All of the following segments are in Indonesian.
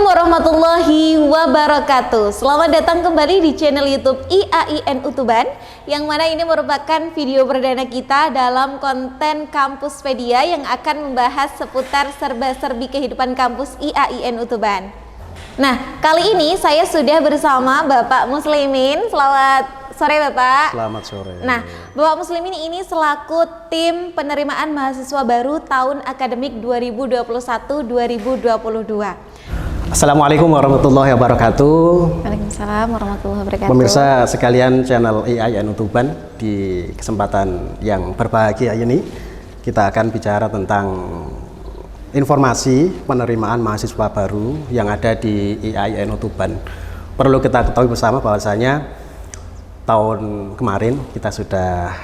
Warahmatullahi wabarakatuh. Selamat datang kembali di channel YouTube IAIN Utuban, yang mana ini merupakan video perdana kita dalam konten Kampuspedia yang akan membahas seputar serba-serbi kehidupan kampus IAIN Utuban. Nah, kali ini saya sudah bersama Bapak Muslimin. Selamat sore Bapak. Selamat sore. Nah, Bapak Muslimin ini selaku tim penerimaan mahasiswa baru tahun akademik 2021-2022. Assalamualaikum warahmatullahi wabarakatuh. Waalaikumsalam warahmatullahi wabarakatuh. Pemirsa sekalian channel IAIN Utuban, di kesempatan yang berbahagia ini kita akan bicara tentang informasi penerimaan mahasiswa baru yang ada di IAIN Utuban. Perlu kita ketahui bersama bahwasanya tahun kemarin kita sudah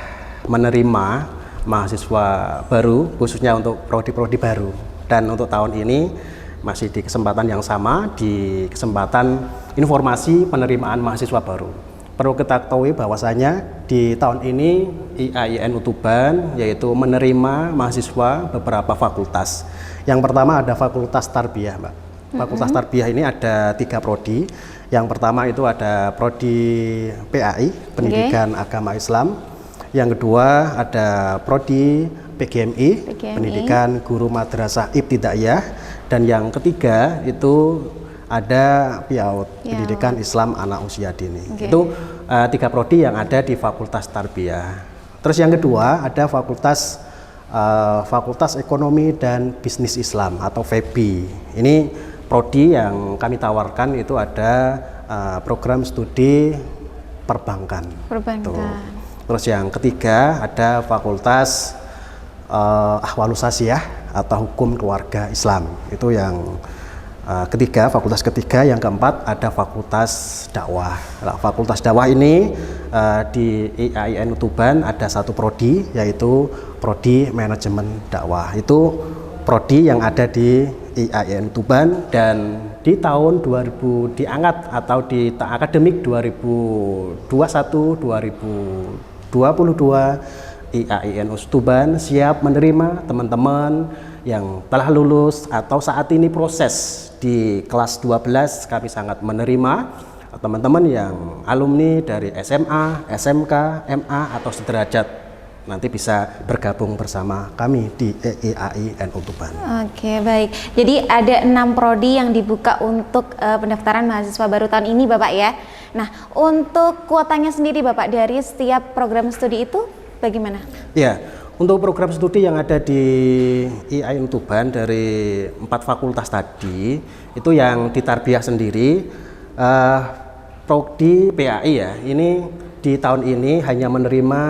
menerima mahasiswa baru khususnya untuk prodi-prodi baru, dan untuk tahun ini masih di kesempatan yang sama, di kesempatan informasi penerimaan mahasiswa baru. Perlu kita ketahui bahwasanya di tahun ini IAIN Utuban yaitu menerima mahasiswa beberapa fakultas. Yang pertama ada Fakultas Tarbiyah, Mbak. Fakultas Tarbiyah ini ada 3 prodi. Yang pertama itu ada prodi PAI, Pendidikan Agama Islam. Yang kedua ada prodi PGMI, Pendidikan Guru Madrasah Ibtidaiyah. Dan yang ketiga itu ada PIAUD, Pendidikan Islam Anak Usia Dini. Itu 3 prodi yang ada di Fakultas Tarbiyah. Terus yang kedua ada Fakultas Ekonomi dan Bisnis Islam atau FEBI. Ini prodi yang kami tawarkan itu ada program studi perbankan. Terus yang ketiga ada Fakultas Ahwalus Sasiah atau Hukum Keluarga Islam. Itu yang ketiga, fakultas ketiga. Yang keempat ada Fakultas Dakwah. Nah, Fakultas Dakwah ini di IAIN Utuban ada 1 prodi, yaitu prodi Manajemen Dakwah. Itu prodi yang ada di IAIN Utuban, dan di tahun 2000 diangkat atau di akademik 2021-2022 IAIN Utuban siap menerima teman-teman yang telah lulus atau saat ini proses di kelas 12. Kami sangat menerima teman-teman yang alumni dari SMA, SMK, MA atau sederajat, nanti bisa bergabung bersama kami di IAIN Utuban. Oke, baik. Jadi ada 6 prodi yang dibuka untuk pendaftaran mahasiswa baru tahun ini, Bapak ya. Nah, untuk kuotanya sendiri Bapak dari setiap program studi itu bagaimana? Ya, untuk program studi yang ada di IAIN Utuban dari 4 fakultas tadi, itu yang di Tarbiyah sendiri, prodi PAI ya, ini di tahun ini hanya menerima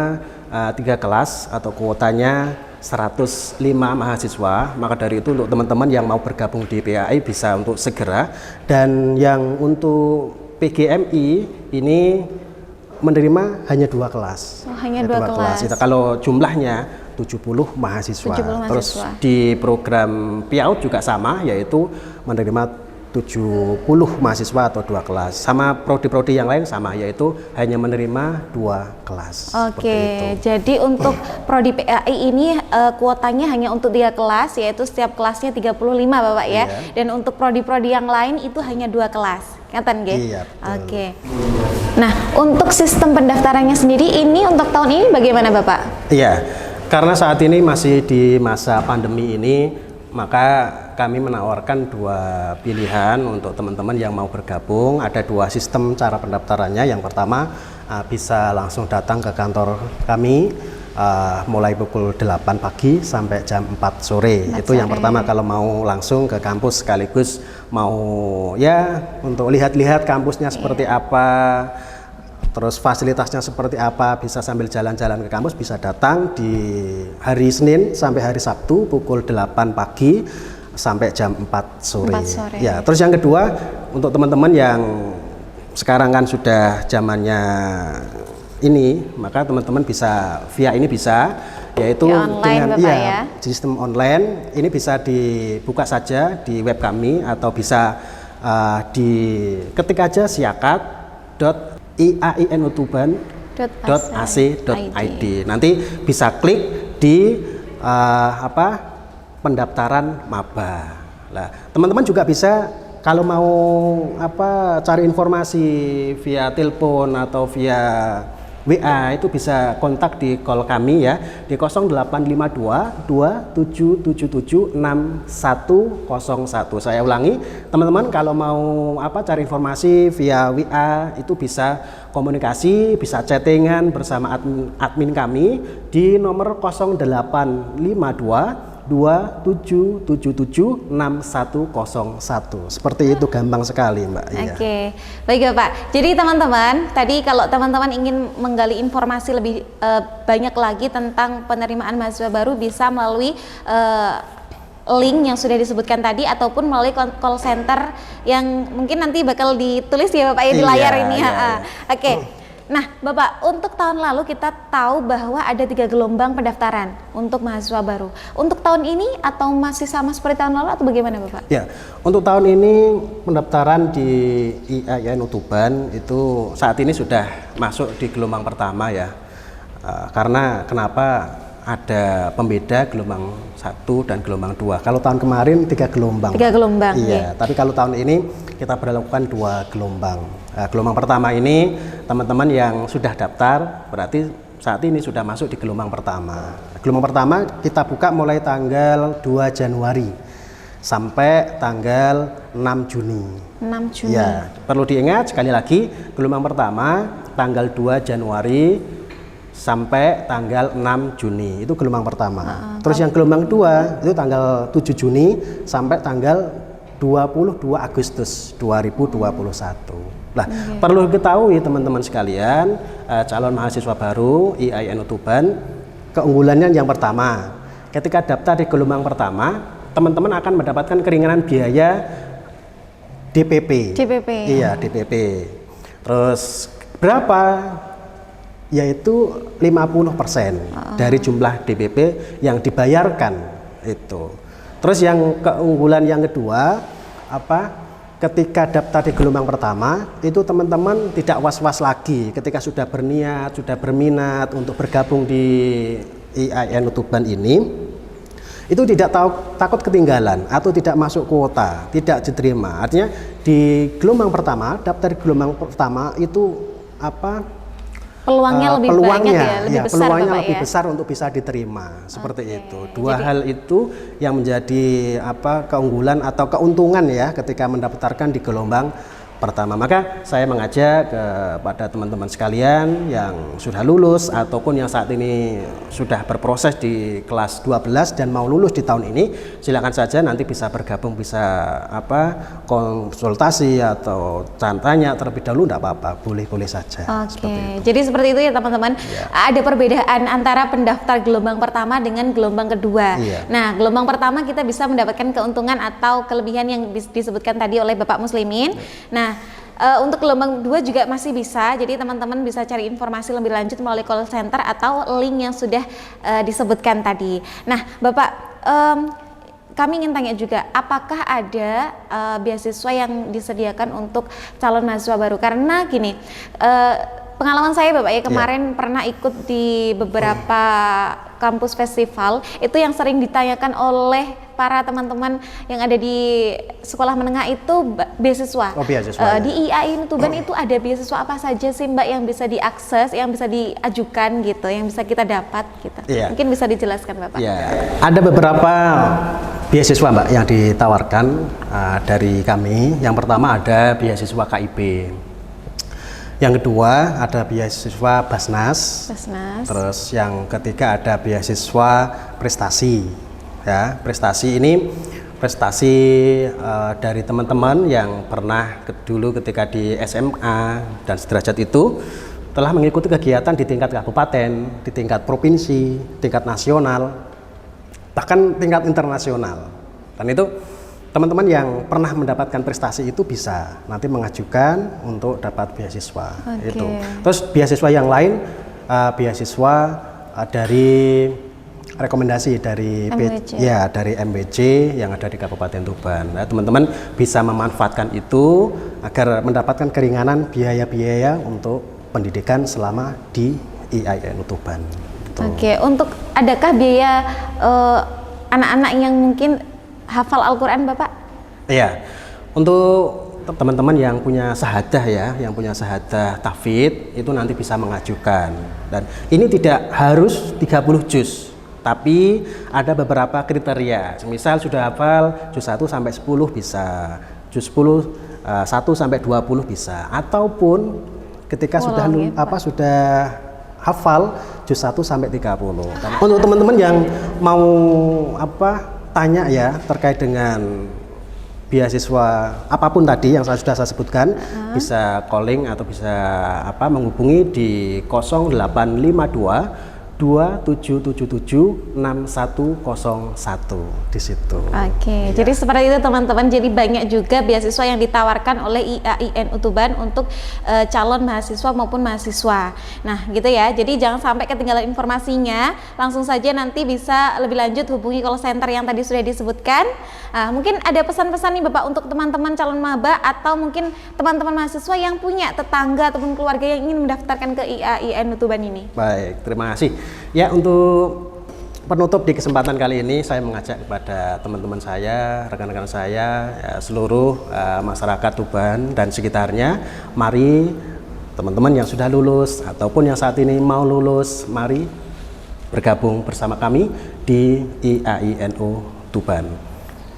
3 kelas atau kuotanya 105 mahasiswa. Maka dari itu untuk teman-teman yang mau bergabung di PAI bisa untuk segera. Dan yang untuk PGMI ini menerima hanya 2 kelas. Hanya 2 kelas. Itu kalau jumlahnya 70 mahasiswa. 70 mahasiswa. Terus di program PIAUD juga sama, yaitu menerima 70 mahasiswa atau 2 kelas. Sama prodi-prodi yang lain sama, yaitu hanya menerima 2 kelas. Oke, jadi untuk prodi PAI ini kuotanya hanya untuk 3 kelas, yaitu setiap kelasnya 35 Bapak ya. Dan untuk prodi-prodi yang lain itu hanya 2 kelas. Ngaten nggih? Iya, betul. Oke. Nah, untuk sistem pendaftarannya sendiri ini untuk tahun ini bagaimana Bapak? Iya, karena saat ini masih di masa pandemi ini, maka kami menawarkan 2 pilihan untuk teman-teman yang mau bergabung. Ada 2 sistem cara pendaftarannya. Yang pertama bisa langsung datang ke kantor kami mulai pukul 8 pagi sampai jam 4 sore. Itu yang pertama, kalau mau langsung ke kampus sekaligus mau ya untuk lihat-lihat kampusnya seperti apa, terus fasilitasnya seperti apa, bisa sambil jalan-jalan ke kampus, bisa datang di hari Senin sampai hari Sabtu pukul 8 pagi sampai jam 4 sore. Ya, terus yang kedua untuk teman-teman yang sekarang kan sudah zamannya ini, maka teman-teman bisa via ini bisa, yaitu online, dengan sistem online. Ini bisa dibuka saja di web kami atau bisa diketik aja siakat.iainutuban.ac.id. Nanti bisa klik di pendaftaran maba. Nah, teman-teman juga bisa kalau mau cari informasi via telepon atau via WA itu bisa kontak di call kami ya di 0852 2777 6101. Saya ulangi, teman-teman kalau mau cari informasi via WA itu bisa komunikasi, bisa chattingan bersama admin kami di nomor 0852 2777 6101. Seperti itu, gampang sekali Mbak. Oke, baik Bapak. Jadi teman-teman, tadi kalau teman-teman ingin menggali informasi lebih banyak lagi tentang penerimaan mahasiswa baru bisa melalui link yang sudah disebutkan tadi ataupun melalui call center yang mungkin nanti bakal ditulis ya Bapak ya di layar ini. Oke. Nah Bapak, untuk tahun lalu kita tahu bahwa ada 3 gelombang pendaftaran untuk mahasiswa baru. Untuk tahun ini atau masih sama seperti tahun lalu atau bagaimana Bapak? Ya, untuk tahun ini pendaftaran di IAIN Utuban itu saat ini sudah masuk di gelombang pertama ya. Karena kenapa ada pembeda gelombang 1 dan gelombang 2. Kalau tahun kemarin 3 gelombang. 3 gelombang. Iya, tapi kalau tahun ini kita berlakukan 2 gelombang. Gelombang pertama ini teman-teman yang sudah daftar berarti saat ini sudah masuk di gelombang pertama. Gelombang pertama kita buka mulai tanggal 2 Januari sampai tanggal 6 Juni. 6 Juni. Ya, perlu diingat sekali lagi gelombang pertama tanggal 2 Januari sampai tanggal 6 Juni. Itu gelombang pertama. Terus yang gelombang 2 itu tanggal 7 Juni sampai tanggal 22 Agustus 2021. Nah, perlu diketahui teman-teman sekalian, calon mahasiswa baru IAIN Utuban, keunggulannya yang pertama, ketika daftar di gelombang pertama, teman-teman akan mendapatkan keringanan biaya DPP. DPP. Iya, DPP. Terus berapa? Yaitu 50% dari jumlah DPP yang dibayarkan itu. Terus yang keunggulan yang kedua ketika daftar di gelombang pertama itu teman-teman tidak was-was lagi ketika sudah berniat, sudah berminat untuk bergabung di IAIN Utuban ini, itu tidak takut ketinggalan atau tidak masuk kuota, tidak diterima. Artinya di gelombang pertama, daftar di gelombang pertama itu peluangnya lebih banyak ya, lebih besar peluangnya Bapak, lebih ya? besar untuk bisa diterima seperti itu. Dua hal itu yang menjadi keunggulan atau keuntungan ya ketika mendaftarkan di gelombang pertama. Maka saya mengajak kepada teman-teman sekalian yang sudah lulus ataupun yang saat ini sudah berproses di kelas 12 dan mau lulus di tahun ini, silakan saja nanti bisa bergabung, bisa konsultasi atau tanya terlebih dahulu, tidak apa-apa, boleh-boleh saja. Oke, jadi seperti itu ya teman-teman. Ya. Ada perbedaan antara pendaftar gelombang pertama dengan gelombang kedua. Ya. Nah, gelombang pertama kita bisa mendapatkan keuntungan atau kelebihan yang disebutkan tadi oleh Bapak Muslimin. Ya. Nah, untuk gelombang 2 juga masih bisa, jadi teman-teman bisa cari informasi lebih lanjut melalui call center atau link yang sudah disebutkan tadi. Nah Bapak, kami ingin tanya juga, apakah ada beasiswa yang disediakan untuk calon mahasiswa baru? Karena gini, pengalaman saya Bapak ya, kemarin pernah ikut di beberapa kampus festival, itu yang sering ditanyakan oleh para teman-teman yang ada di sekolah menengah itu beasiswa. Di IAIN Utuban itu ada beasiswa apa saja sih Mbak yang bisa diakses, yang bisa diajukan gitu, yang bisa kita dapat gitu. Mungkin bisa dijelaskan Bapak. Ada beberapa beasiswa Mbak yang ditawarkan dari kami. Yang pertama ada beasiswa KIP. Yang kedua ada beasiswa Basnas. Terus yang ketiga ada beasiswa prestasi. Ya, prestasi ini prestasi dari teman-teman yang pernah dulu ketika di SMA dan sederajat itu telah mengikuti kegiatan di tingkat kabupaten, di tingkat provinsi, tingkat nasional, bahkan tingkat internasional. Dan itu teman-teman yang pernah mendapatkan prestasi itu bisa nanti mengajukan untuk dapat beasiswa. Itu. Terus beasiswa yang lain, beasiswa dari rekomendasi dari dari MBC yang ada di Kabupaten Tuban. Nah, teman-teman bisa memanfaatkan itu agar mendapatkan keringanan biaya-biaya untuk pendidikan selama di IAIN Tuban. Untuk adakah biaya anak-anak yang mungkin hafal Al-Quran Bapak? Iya, Untuk teman-teman yang punya sahadah ya, yang punya sahadah tahfidz itu nanti bisa mengajukan. Dan ini tidak harus 30 juz, tapi ada beberapa kriteria. Misal sudah hafal juz 1 sampai 10 bisa, juz 10 1 sampai 20 bisa, ataupun ketika sudah sudah hafal juz 1 sampai 30. Dan untuk teman-teman yang mau tanya ya terkait dengan beasiswa apapun tadi yang sudah saya sebutkan, bisa calling atau bisa menghubungi di 0852 2777 6101 di situ. Oke, jadi seperti itu teman-teman. Jadi banyak juga beasiswa yang ditawarkan oleh IAIN Tuban untuk calon mahasiswa maupun mahasiswa. Nah, gitu ya. Jadi jangan sampai ketinggalan informasinya. Langsung saja nanti bisa lebih lanjut hubungi call center yang tadi sudah disebutkan. Mungkin ada pesan-pesan nih Bapak untuk teman-teman calon maba atau mungkin teman-teman mahasiswa yang punya tetangga ataupun keluarga yang ingin mendaftarkan ke IAIN Tuban ini. Baik, terima kasih. Ya, untuk penutup di kesempatan kali ini saya mengajak kepada teman-teman saya, rekan-rekan saya, ya, seluruh masyarakat Tuban dan sekitarnya, mari teman-teman yang sudah lulus ataupun yang saat ini mau lulus, mari bergabung bersama kami di IAINU Tuban,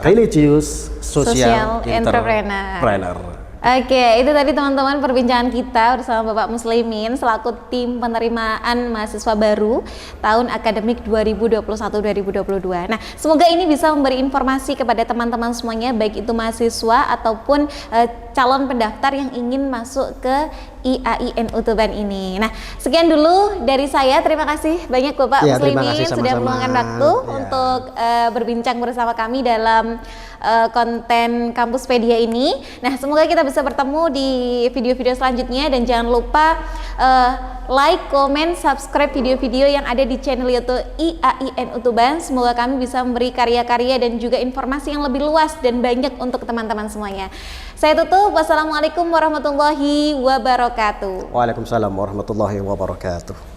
Religious Social Entrepreneur. Oke, itu tadi teman-teman perbincangan kita bersama Bapak Muslimin selaku tim penerimaan mahasiswa baru tahun akademik 2021-2022. Nah, semoga ini bisa memberi informasi kepada teman-teman semuanya, baik itu mahasiswa ataupun calon pendaftar yang ingin masuk ke IAIN Tuban ini. Nah, sekian dulu dari saya. Terima kasih banyak Bapak Muslimin sudah meluangkan waktu untuk berbincang bersama kami dalam konten Kampuspedia ini. Nah, semoga kita bisa bertemu di video-video selanjutnya dan jangan lupa like, comment, subscribe video-video yang ada di channel YouTube IAIN Tuban. Semoga kami bisa memberi karya-karya dan juga informasi yang lebih luas dan banyak untuk teman-teman semuanya. Saya tutup. Wassalamualaikum warahmatullahi wabarakatuh. Waalaikumsalam warahmatullahi wabarakatuh.